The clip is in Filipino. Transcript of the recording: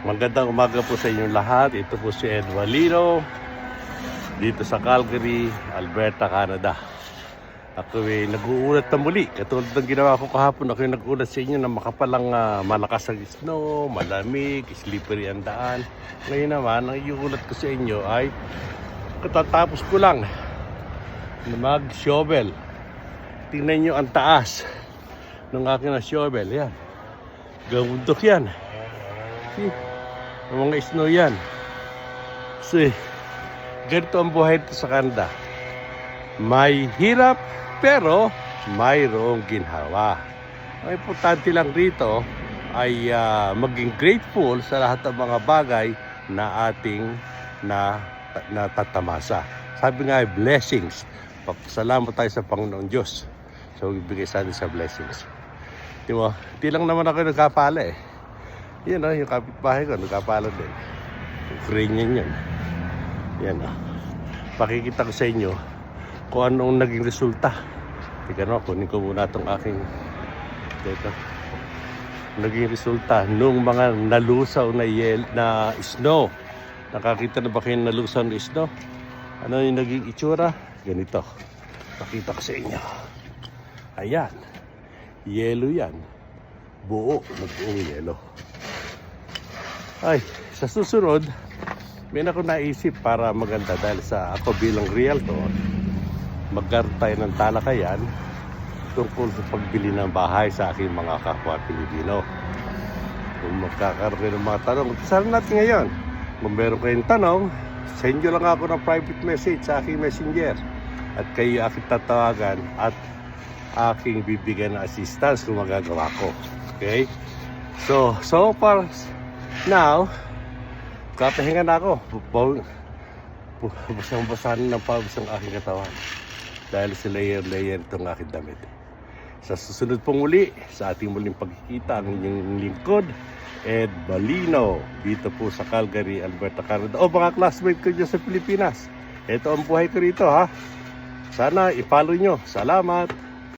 Magandang umaga po sa inyong lahat. Ito po si Ed Valino dito sa Calgary, Alberta, Canada. Ako ay nag-uulat na muli. Katulad ng ginawa ko kahapon, ako ay nag-uulat sa inyo na makapalang malakas ang snow, malamig, slippery ang daan. Ngayon naman, ang iuulat ko sa inyo ay katatapos ko lang na mag-shovel. Tingnan nyo ang taas ng aking na-shovel. Yan. Gawundok yan. See? Ang mga snow yan. So, ganito ang buhay dito sa Canada. May hirap, pero mayroong ginhawa. Ang importante lang rito ay maging grateful sa lahat ng mga bagay na ating natatamasa. Sabi nga ay blessings. Salamat tayo sa Panginoon Diyos. So, ibigay sa atin sa blessings. Di lang naman ako nagkapala eh. Yan yung kapitbahay ko, nagkapala din. Ukrainian yun. Yan pakikita ko sa inyo kung anong naging resulta. Tika kunin ko muna itong aking naging resulta nung mga nalusaw na snow. Nakakita na ba kayo nalusaw na snow? Ano yung naging itsura? Ganito. Pakita ko sa inyo. Ayan. Yelo yan. Buong yelo. Ay, sa susunod, may ako naisip para maganda dahil sa ako bilang realtor, magkaroon tayo ng talakayan tungkol sa pagbili ng bahay sa aking mga kapwa Pilipino. Kung magkakaroon kayo ng mga tanong, saan natin ngayon? Kung meron kayong tanong, send nyo lang ako ng private message sa aking messenger at kayo aking tatawagan at aking bibigyan ng assistance kung magagawa ko. Okay? So far now, kapahinga na ako. Basang-basahan ng pawis ang aking katawan dahil sa layer itong aking damit. Sa susunod pong muli, sa ating muling pagkikita, ang inyong lingkod, Ed Valino, dito po sa Calgary, Alberta, Canada. O mga classmate ko dyan sa Pilipinas. Ito ang buhay ko rito ha. Sana i-follow nyo. Salamat!